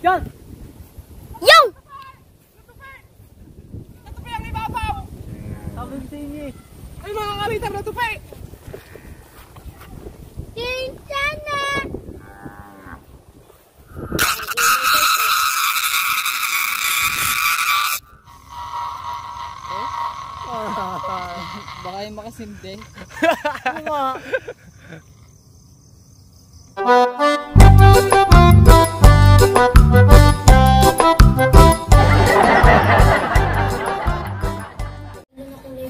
Yan! Yo! Natupi ang ibabaw! Sabi ko sa inyo eh. Ay mga kalitar, natupi! Tinsana! Baka yung makasindi. Ano nga?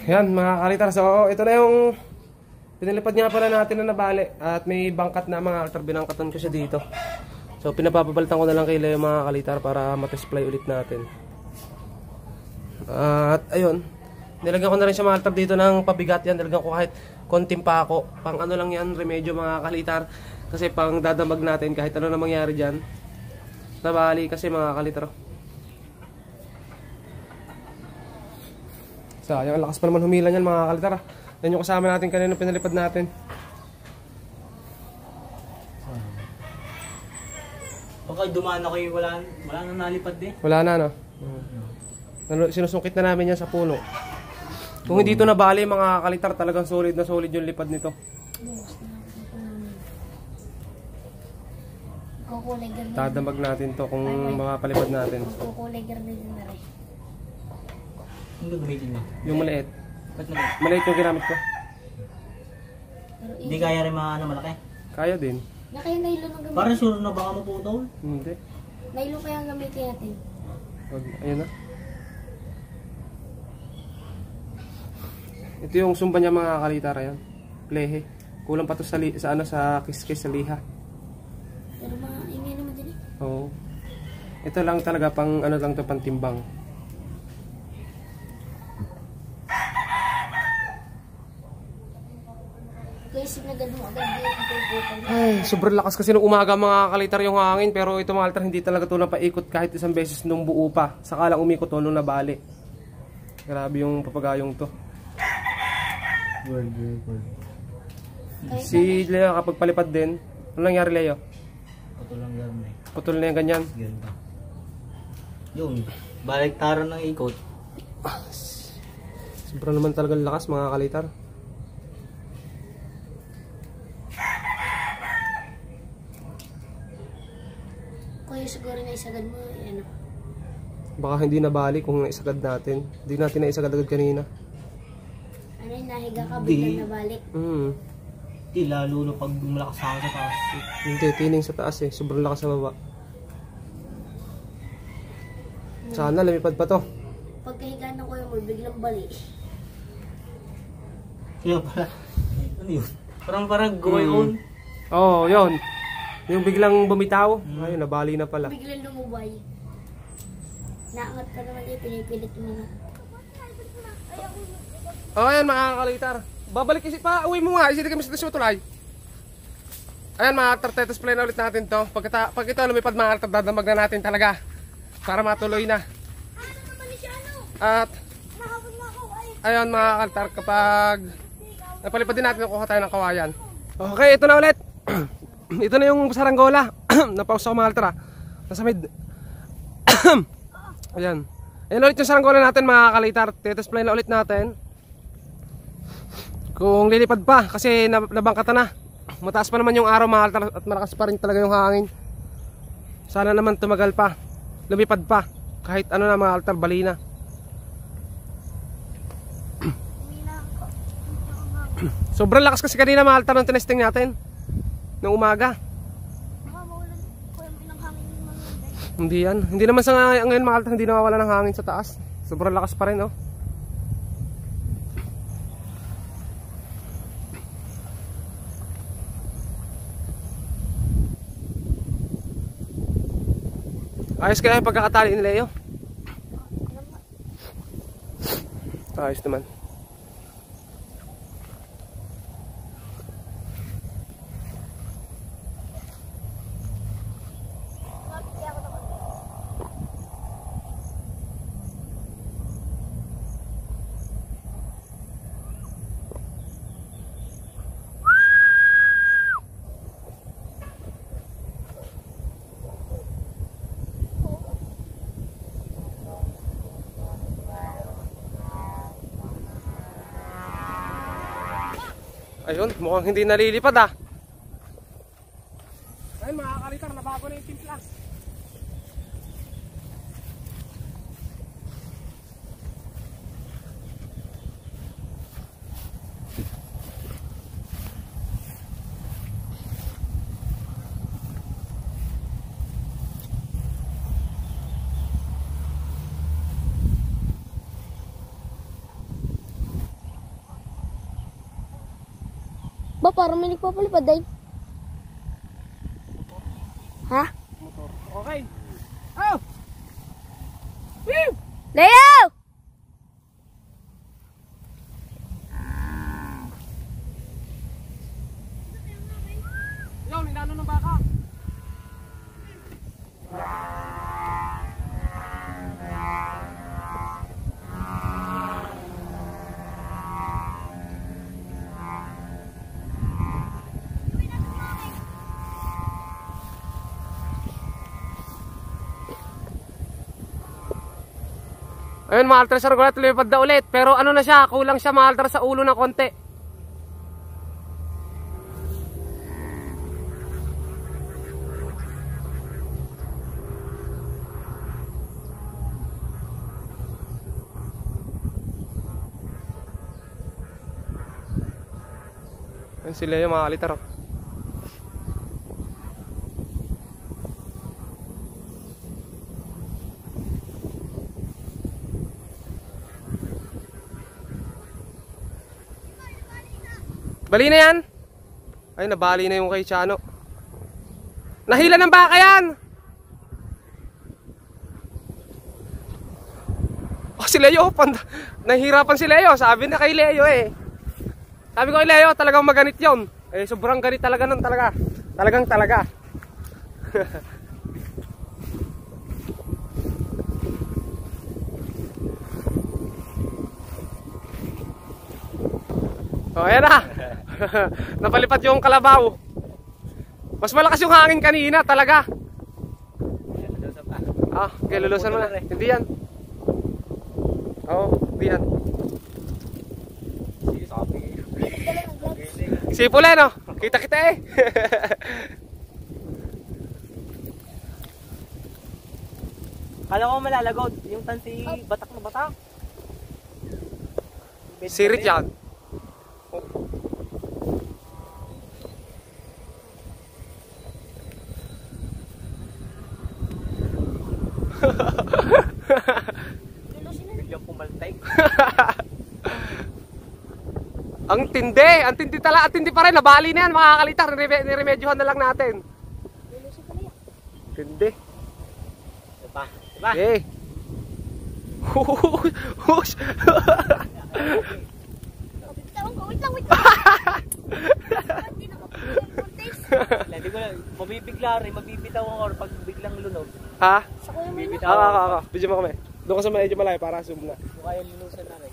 Yan mga kalitar, so ito na yung pinalipad nga pala natin na nabali. At may bangkat na mga altar, binangkatan ko siya dito. So pinapapabalitan ko na lang kay Leo mga kalitar para matesplay ulit natin. At ayun, nilagyan ko na rin siya mga altar dito ng pabigat. Yan, nilagyan ko kahit konting pako. Pang ano lang yan, remedyo mga kalitar. Kasi pang dadamag natin kahit ano na mangyari dyan. Nabali kasi mga kalitar. Sayang, ang lakas pa naman humila niyan mga kalitar. Yan yung kasama natin kanina pinalipad natin. Okay, dumaan ako yung wala nang nalipad din. Wala na no? Sinusungkit na namin yan sa puno. Kung hindi ito nabali mga kalitar, talagang solid na solid yung lipad nito. Dadamag natin to kung mapapalipad natin. Kukulay garnay na rin. Ano gamitin mo? Yung maliit. Ba't maliit? Maliit yung ginamit ko. Hindi kaya rin mga ano malaki? Kaya din. Na kaya nylon ang gamitin. Parang sure na baka maputol. Hindi. Nylon kaya ang gamitin natin. Ayun na. Ito yung sumba niya mga kalitar, yan. Plehe. Kulang pa to sa sa kiskis sa liha. Pero mga ingay naman din eh. Oo. Ito lang talaga pang ano lang to, pantimbang. Isip na gano'n agad din. Ay, sobrang lakas kasi nung umaga mga kalitar yung hangin. Pero ito mga kalitar, hindi talaga ito napaikot kahit isang beses nung buo pa. Saka lang umikot to nung nabali. Grabe yung papagayong to. Si Leo kapag palipad din, ano nangyari Leo? Putol lang yan eh. Putol na yung ganyan. Ganda. Yun, baliktaran ng ikot. Sobrang naman talagang lakas mga kalitar. Kuya siguro na isagad mo ano. Baka hindi nabali kung naisagad natin. Hindi natin naisagad agad kanina. Ano yung nahiga ka biglang nabalik. Di lalo na pag malakas sa taas. Hindi, tining sa taas eh. Sobrang lakas sa baba. Sana lumipad pa to. Pagkahiga ng kuya mo, biglang balik. Kaya pala. Ano yun? Parang goyon. Oo, yun. Yung biglang bumitaw. Ayun, nabali na pala. Biglang lumubay. Naangat pa naman eh, pinipilit mo na. Oh, ayan mga kalitar. Babalik kasi pa, uwi mo nga. Isili kami sa tulay. Ayan mga kalitar, tetes-play na ulit natin to. Pag ito lumipad mga kalitar, dadamag na natin talaga. Para matuloy na. At ayun mga kalitar, kapag napalipad din natin, kuha tayo ng kawayan. Okay, ito na ulit. Ito na yung saranggola. Napausa ko mga kalitar. Nasa mid. Ayan. Ayan ulit yung saranggola natin mga kalitar. Tetes-play na ulit natin. Kung lilipad pa kasi nabangkata na. Mataas pa naman yung araw mga kalitar at malakas pa rin talaga yung hangin. Sana naman tumagal pa. Lumipad pa. Kahit ano na mga kalitar, bali na. Sobrang lakas kasi kanina mga kalitar ng tinesting natin. Nung umaga. Hindi yan. Hindi naman sa ngayon mga kalitar, hindi nawawala ng hangin sa taas. Sobrang lakas pa rin oh. Ayos kaya yung pagkakatali ni Leo? Ayos naman. Ayun, mukhang hindi nalilipad ah. Ayun mga kalitar, nabago na yung timplas. Ba, parang may nagpapalipad ay. Ha? Motor. Okay. Oh! Woo! Leo! Yo, ninano ng baka. Ayun, maalter sa regular, lumipad na ulit. Pero ano na siya, kulang siya maalter sa ulo ng konti. Ayun sila yung mga alitar. Bali na yan. Ay, nabali na yung kay Chano. Nahila ng baka yan. Oh, si Leo. Nahihirapan si Leo. Sabi na kay Leo eh. Sabi ko kay Leo, talagang maganit yon. Eh, sobrang ganit talaga nun talaga. Talagang talaga. Oh, ayan na. Napalipad yung kalabaw. Mas malakas yung hangin kanina talaga. Ah, okay, lulusan mo na. Hindi yan. Oo, hindi yan. Sipula, no? Kita-kita eh. Kala ko malalagod. Yung tansi batak na batak. Sirit yan. Biglang pumaltay. Ang tindi talaga, ang tindi pa rin, nabali na yan mga kalitar, niremedyohan na lang natin. Tindi. Diba? Diba? Eh. Hush. Wait lang. Hindi ko lang, mabibigla rin, mabibitaw ako or pag biglang lunog. Ha? Sa kuya mo yun. Bibitaw ako. Video mo kami. Doon ka sa medyo malayo para zoom na. Mukha yung lunusan na rin.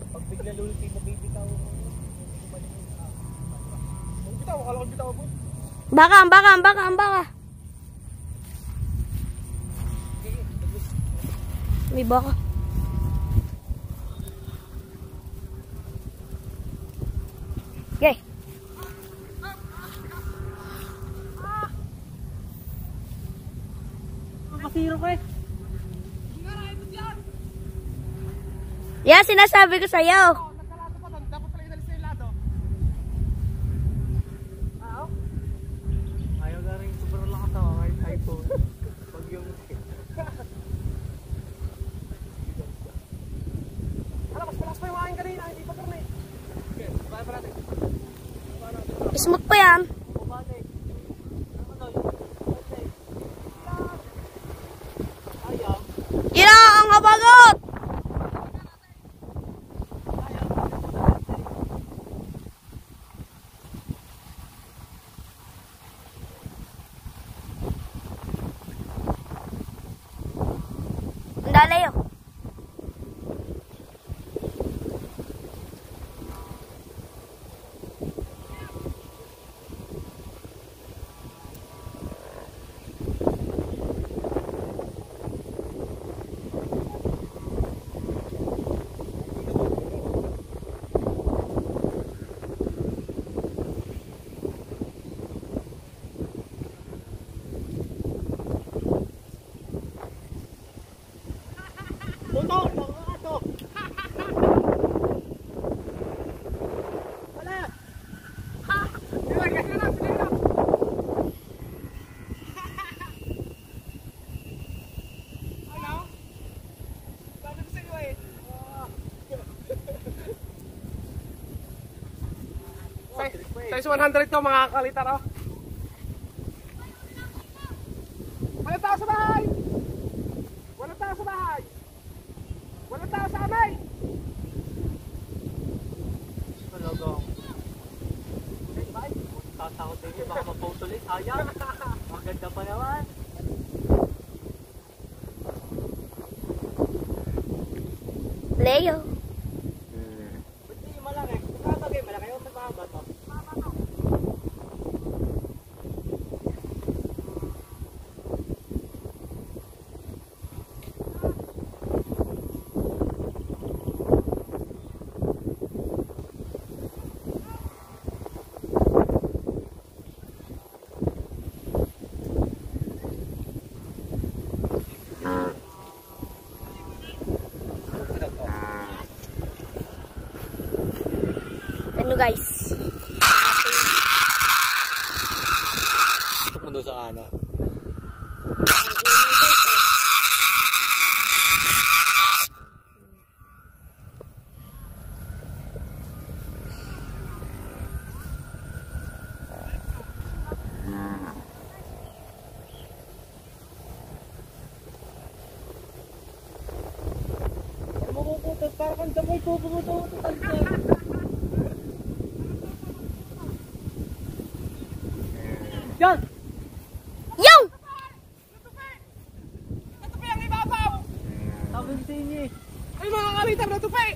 Pag bigla lunog, mabibitaw ako. Bitaw, akala ko bitaw ako. Baka. May baka. Okay. Makasiro ka eh. Yan, sinasabi ko sa'yo. Nagkalado pa doon, dapat pala inalis na yung lado. Ayaw na rin, sobrang lakas ako kahit iPhone. Pag yung... Mas malakas pa yung hangin kanina, hindi pa karne. Okay, baba pa natin. Smooth pa yan. Bumalik. Ano to, yung... Ayaw. Yan ang kabagot. Dalayo. Size 100 to mga kalitar oh. Walang tao sa bahay! Walang tao sa bahay! Walang tao sa amay! Talaga. Tatakot din yun, baka maputulis. Sayang. Maganda pa naman. Leo. Ba't di malaki? Magkakagay malaki o magkakaba to? Ano guys? Ito mo doon sa kanan. Mapuputot, parang ang damay ko pumutot. Yan! Yo! Natupi ang ibabaw! Sabi sa inyo eh. Ay mga kalitar, natupi!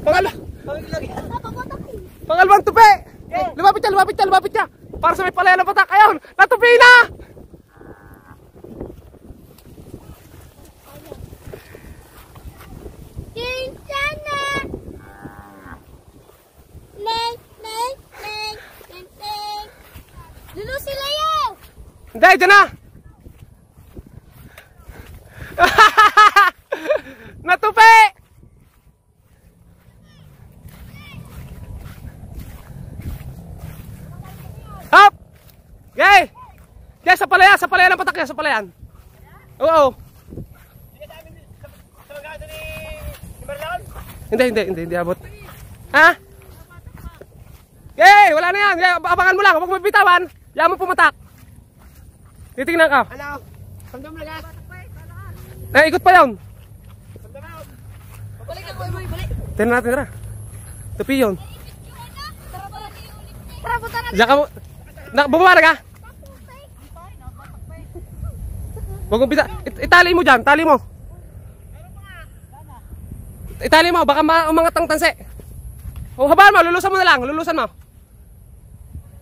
Papaputok eh. Pangalawang tupi! Lumapit ka, lumapit ka, lumapit ka! Para sa may palayan ng patak, ayun! Natupi na! Sana! Nek, nek, nek, nek, nek. Lulu si Leo! Hindi, dyan na! Natupi! Hop! Gay! Gay, sa palayan ng patak yan, sa palayan. Oo. Hindi abot. Ha? Gay, wala na yan. Gay, abangan mo lang, huwag mo bitawan. Yan mo pumatak. Titingnan ka. Ano? Sandam na gas. Ikot pa yun. Balik ako, balik. Tingnan natin, tara. Tupi yun. Tara, punta na. Diyan ka mo. Bumaba na ka? Huwag mong bita. Itali mo dyan, tali mo. Itali mo, baka umangat ang tanse. O, habaan mo, lulusan mo na lang, lulusan mo.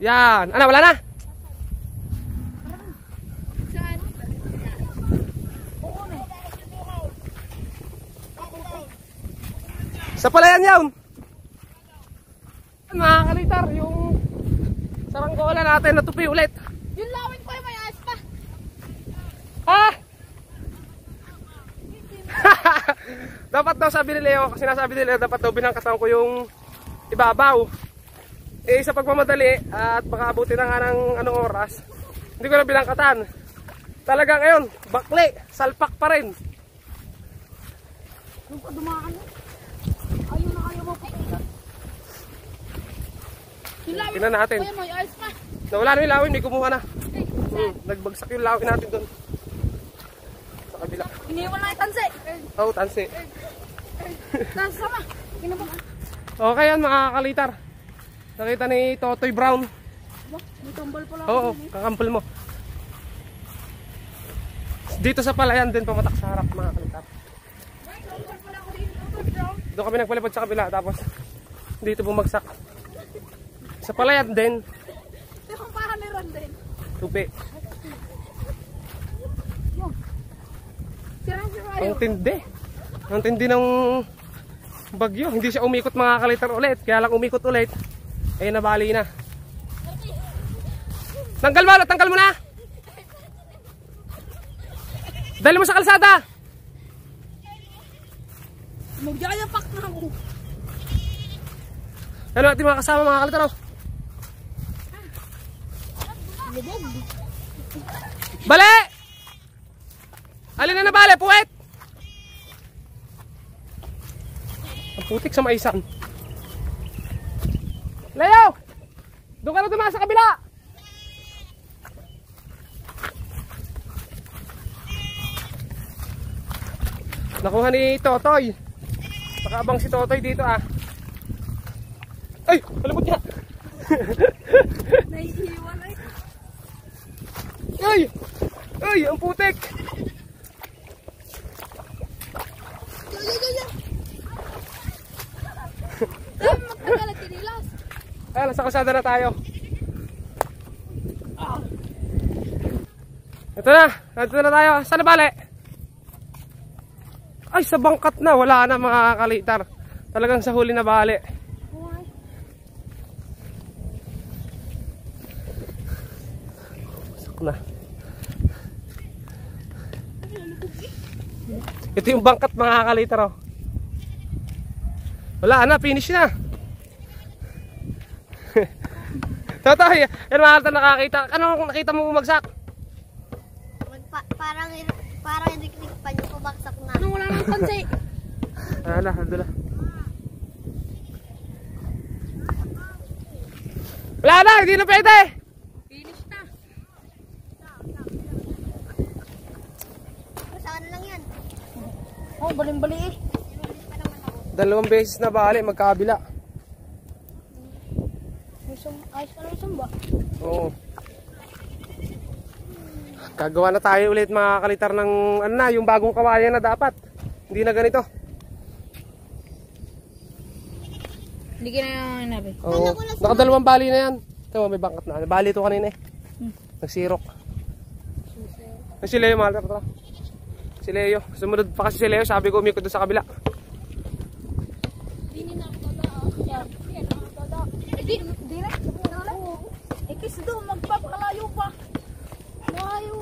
Yan. Ano, wala na? Sa palayan yun. Mga kalitar, yung saranggola natin natupi ulit. Yung lawin ko yung may ayos pa. Ha? Dapat daw sabi ni Leo, kasi sinasabi ni Leo, dapat daw binangkatan ko yung ibabaw. Eh sa pagmamadali at baka abutin na nga ng anong oras, hindi ko na binangkatan. Talaga ngayon, bakli, salpak pa rin. Yung padumaan mo. Ayaw na ayaw mo pa. Yung lawin Tingnan natin. ko yung may ayos pa. Nawala na yung lawin, may kumuha na. Nagbagsak yung lawin natin doon. Sa kabila. Iniwan lang yung tansi. Oh, tansi. Nasama. Ginabang. Okay yan mga kalitar. Nakita ni Totoy Brown. May tumbal pala. Oo, kakampal mo. Dito sa palayan din pamatak sa harap mga kalitar. Doon kami nagpalipad sa kabila tapos dito bumagsak. Sa palayan din. Ito yung para meron din. Tupi. Sirang-sira Ang tindi. Ang tindi ng bagyo. Hindi siya umikot mga kalitar ulit. Kaya lang umikot ulit. Eh nabali na. Tanggal mo na. Dali mo sa kalsada. Magyayapak na ako. Ano natin mga kasama mga kalitar? Lubog. Bale! Alin na nabali, puwet! Ang putik sa maisan. Leo! Doon ka na dumaan sa kabila. Nakuha ni Totoy. Nakaabang si Totoy dito ah. Ay! Palabot niya! Naiiwan ay. Ay! Ay! Ang putik! Magtagal at tinilas. Ay, nasa kasada na tayo. Ito na! Ito na tayo. Saan na bali? Ay, sa bangkat na. Wala na mga kalitar. Talagang sa huli na bali. Pasok na. Ito yung bangkat mga kalitar oh. Wala na, finish na. Totoo, yan mga kalitar nakakita. Ano nakita mo bumagsak? Parang dikdik pa niyo pabaksak na. Ano wala nang pansi? Ala, alhamdulillah. Wala na, hindi na pwede. Finish na. Saan lang yan? Oh, baling-bali eh. 2 beses na bali, magkabila. Ayos ka lang sumba. Oo. Gagawa na tayo ulit mga kalitar ng ano na, yung bagong kawayan na dapat. Hindi na ganito. Hindi ka na nabi. Oo. Naka 2 bali na yan. Ito may bangkat na. Bali ito kanina eh. Nagsirok. Ay, si Leo mga kalitar. Si Leo. Sumunod pa kasi si Leo. Sabi ko umikot doon sa kabila. Hindi na ako tada. Hindi na. Ikis doon, magpapakalayo pa. Malayo.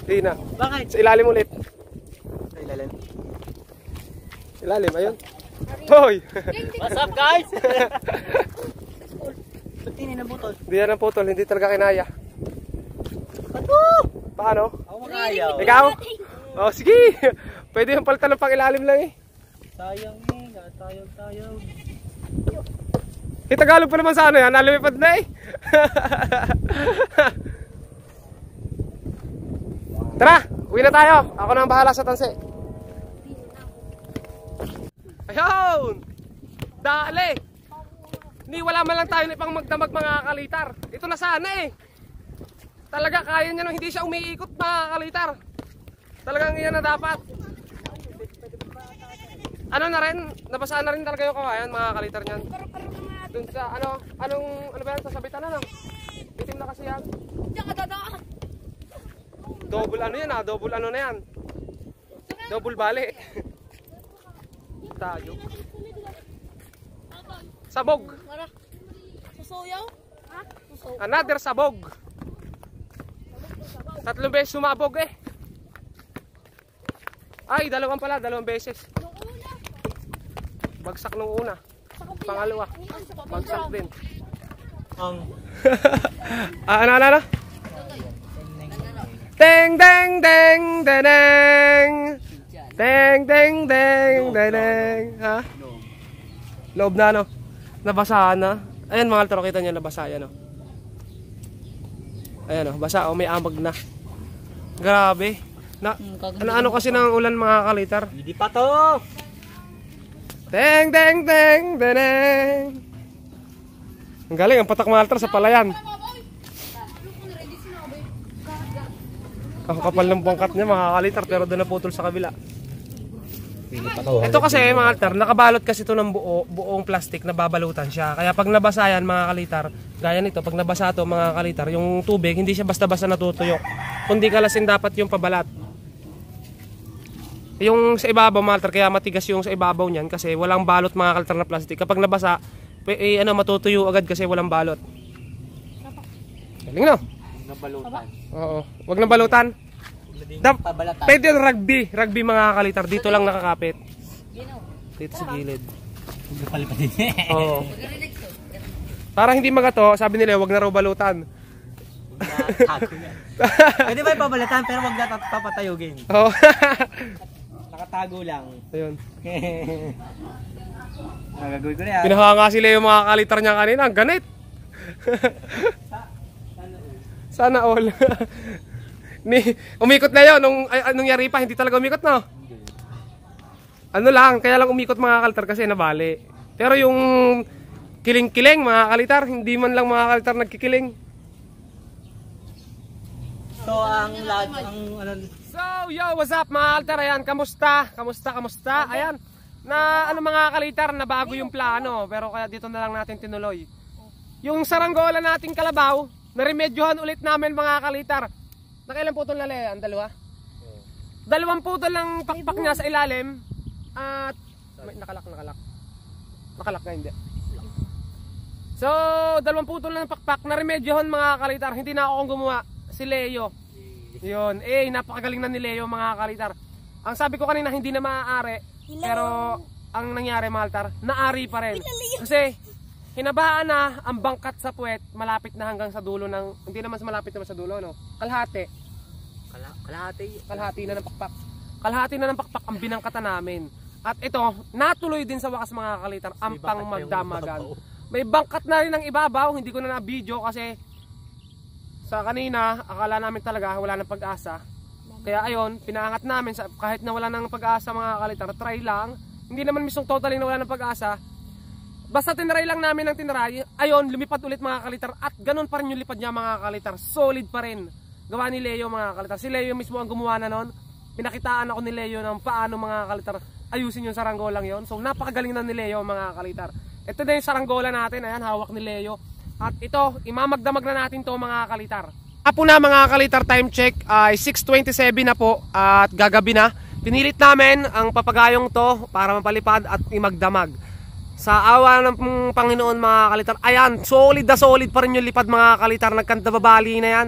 Hindi na. Bakit? Sa ilalim ulit. Sa ilalim. Ilalim, ayun. Hoy! What's up guys? Ba't hindi nabutol? Hindi yan ang putol. Hindi talaga kinaya. Bato! Paano? Ako makayaw. Ikaw? Oh, sige. Pwede yung palitan ng pang-ilalim lang eh. Sayang eh. Tayog. Tagalog pa naman sa ano yan. Nalumipad na eh. Tara, uwi na tayo. Ako na ang bahala sa tanse. Ayun! Dali! Hindi, wala man lang tayo na ipang magdamag mga kalitar. Ito na sana eh. Talaga kaya niya nung hindi siya umiikot mga kalitar. Talagang iyan na dapat. Ano na rin, nabasaan na rin talaga yung kawayan mga kalitar niyan. Dun sa ano ba yan, sasabitan na no? Itim na kasi yan. Double ano yan ah, double ano na yan. Double bali. Tayo. Sabog. Susuyaw? Ha? Another sabog. 3 beses sumabog eh. Ay, 2 pala, 2 beses. Bagsak nung una. Pangalawa. Bagsak din. Ano? Teng teng teng deneng. Teng teng teng deneng. Ha? Loob na ano? Nabasa na. Ayan mga altro, kita niyo nabasa yan oh. Ayan oh, basa oh, may amag na. Grabe. Na ano kasi ng ulan mga kalitar. Hindi pa to. Teng teng teng deneng. Ang galing ang patak mga altro sa palayan. Ang kapal ng bangkat niya mga kalitar pero doon naputol sa kabila. Ito kasi mga altar, nakabalot kasi ito ng buong plastic na babalutan siya. Kaya pag nabasa yan mga kalitar, gaya nito, pag nabasa ito mga kalitar, yung tubig hindi siya basta-basta natutuyok. Kundi kalasin dapat yung pabalat. Yung sa ibabaw mga altar, kaya matigas yung sa ibabaw niyan kasi walang balot mga kalitar na plastic. Kapag nabasa, matutuyo agad kasi walang balot. Galing no? Nabalutan. Oo. Wag na balutan. Pwede yung rugby mga kalitar. Dito lang nakakapit. Dito sa gilid. Hindi palipatin. Oo. Para hindi magato, sabi nila wag na raw balutan. Pwede ba ipabalatan pero wag na papatayugin. Oo. tago lang. Ayun. Gagawin ko na yan. Pinahanga sila yung mga kalitar niya kanina. Ang ganit. Sana all. Umikot na yun. Anong yari pa, hindi talaga umikot na. Ano lang, kaya lang umikot mga kalitar kasi nabali. Pero yung kiling-kiling mga kalitar, hindi man lang mga kalitar nagkikiling. So, ano... So, yo, what's up mga kalitar? Ayan, kamusta? Ayan, na ano mga kalitar, na bago yung plano. Pero kaya dito na lang natin tinuloy. Yung saranggola nating kalabaw, naremedyohan ulit namin mga kalitar. Nakailan putol na le? Ang dalawa? Dalawang putol lang pakpak niya sa ilalim. At may nakalak nga hindi. So, dalawang putol lang pakpak, naremedyohan mga kalitar. Hindi na ako gumawa, si Leo. Yun, napakagaling na ni Leo mga kalitar. Ang sabi ko kanina hindi na maaari, pero ang nangyari mga kalitar, naari pa rin. Kasi hinabaan na ang bangkat sa puwet, malapit na hanggang sa dulo ng, hindi naman malapit naman sa dulo, no? Kalahati na ng pakpak. Kalahati na ng pakpak ang binangkatan namin. At ito, natuloy din sa wakas mga kalitar, ang pangmagdamagan. May bangkat na rin ang ibabaw, hindi ko na na-video kasi sa kanina, akala namin talaga wala nang pag-asa. Kaya ayon, pinaangat namin kahit na wala nang pag-asa mga kalitar, try lang. Hindi naman mismong totally na wala nang pag-asa. Basta tinry lang namin ng tinry, ayon, lumipad ulit mga kalitar at ganun pa rin yung lipad niya mga kalitar. Solid pa rin. Gawa ni Leo mga kalitar. Si Leo mismo ang gumawa na nun. Pinakitaan ako ni Leo ng paano mga kalitar ayusin yung saranggolang yon. So napakagaling na ni Leo mga kalitar. Ito na yung saranggola natin, ayan, hawak ni Leo. At ito, imamagdamag na natin to mga kalitar. Apo na mga kalitar, time check ay 6:27 na po at gagabi na. Pinilit namin ang papagayong to para mapalipad at imagdamag. Sa awa ng Panginoon mga kalitar, ayan, solid na solid pa rin yung lipad mga kalitar. Nagkanta babali na yan.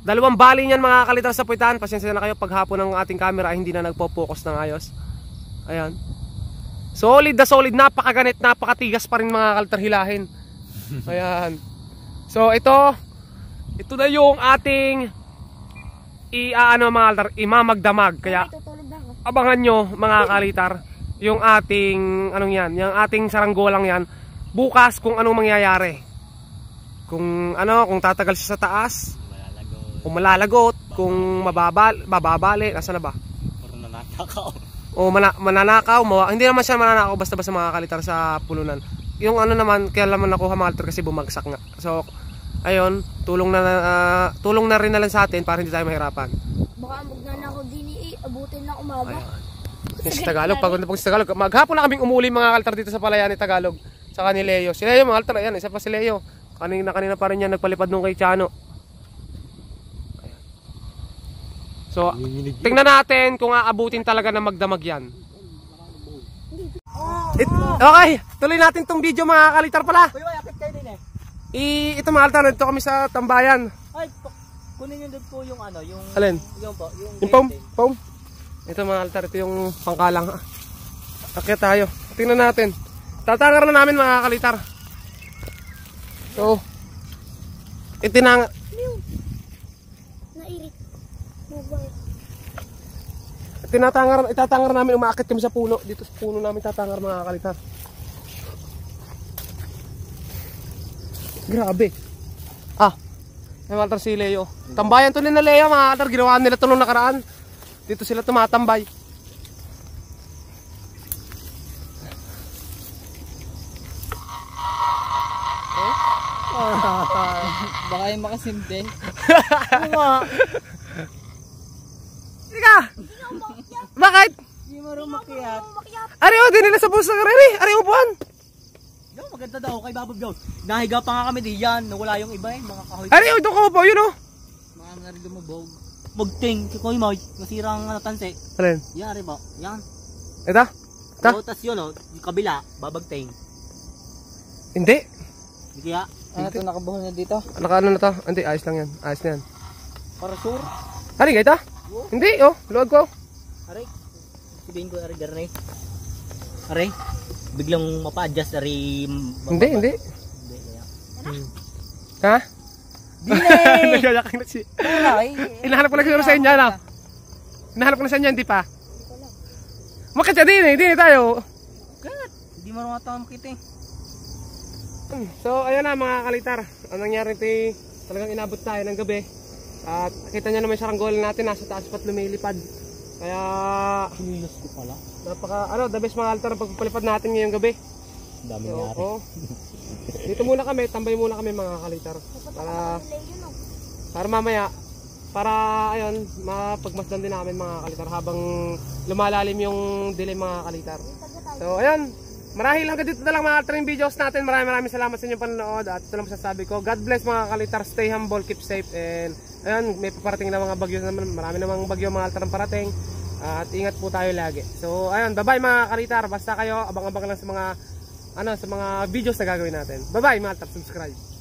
Dalawang bali niyan mga kalitar sa puwitan. Pasensya na kayo paghapon ng ating camera ay hindi na nagpo-focus ng ayos. Ayan. Solid na solid, napakaganit, napakatigas pa rin mga kalitar hilahin. Ayan. So ito na yung ating mga kalitar, imamagdamag. Kaya abangan nyo mga kalitar yung ating yung ating saranggolang yan bukas kung anong mangyayari. Kung tatagal siya sa taas, kung malalagot, kung mababali, nasa na ba? Parang nanakaw. O mananakaw, hindi naman siya mananakaw basta-basta mga kalitar sa pulunan. Yung naman, kaya naman nakuha mga kalitar kasi bumagsak nga. So, ayun, tulong na rin na lang sa atin para hindi tayo mahirapan. Baka magnanakaw din abutin na umaga. Sa Tagalog, pagod na sa Tagalog. Maghapon na kaming umuli mga kalitar dito sa palayan ni Tagalog. Saka ni Leo. Si Leo mga kalitar, ayan, isa pa si Leo. Kanina pa rin yan nagpalipad nung kay Chano. So, tingnan natin kung aabutin talaga na magdamag yan. Okay, tuloy natin tong video mga kalitar pala. Ito mga kalitar, nandito kami sa tambayan. Ay, kunin nyo doon po yung yung... Alin? Yung pom. Ito mga kalitar, ito yung pangkalang. Akyat tayo. Tingnan natin. Tatangar na namin mga kalitar. So, itinang... Itatangar namin, umaakit kami sa puno. Dito sa puno namin tatangar mga kalitar. Grabe. May kalitar si Leo. Tambayan to na Leo mga kalitar. Ginawa nila ito nung nakaraan. Dito sila tumatambay. Baka yung makasimple. Ika! Bakit? Hindi mo rin makiyak. Ari o, din nila sa bulsa ka rin. Ari upuan. Yo, maganda daw kay Babob Jones. Nahiga pa nga kami diyan. Nawala yung iba mga kahoy. Ari o, doon ka upo, yun o. Mga nga rin lumabog. Magting, kikoy mo. Masira ang tanse. Alin? Yan, rin ba? Yan. Ito? So, tas yun yung kabila, babagting. Hindi. Hindi kaya? Ito nakabuhol na dito? Ano na to? Hindi, ayos lang yan. Ayos na yan. Para sure? Ari, gaita? Hindi, luwag ko. Aray, sabihin ko, aray, garnay. Aray, biglang mapa-adjust, aray. Hindi. Ha? Dine! Nagyayakan na si... Hinahanap ko na siguro sa inyo, no? Hinahanap ko na sa inyo, hindi pa? Makit siya din eh tayo. Kat, hindi marunong ata makita eh. So ayan na mga kalitar. Ang nangyari ito talagang inabot tayo ng gabi. At kita nyo naman siya ranggol natin, nasa taas pa't lumilipad. Kaya Kinilos ko pala. the best mga kalitar ang pagpalipad natin ngayong gabi. Ang dami So, nangyari. dito muna kami, tambay muna kami mga kalitar. Para mamaya, para ayun, mapagmasdan din namin mga kalitar habang lumalalim yung dilim mga kalitar. So ayun, marahil hanggang dito na lang mga kalitar yung videos natin. Maraming salamat sa inyong panonood. At ito lang masasabi ko, God bless mga kalitar, stay humble, keep safe. And ayun, may paparating na mga bagyo naman. Marami namang bagyo mga kalitar ang parating. At ingat po tayo lagi. So ayun, bye bye mga kalitar. Basta kayo, abang-abang lang sa mga videos na gagawin natin. Bye bye mga kalitar, subscribe.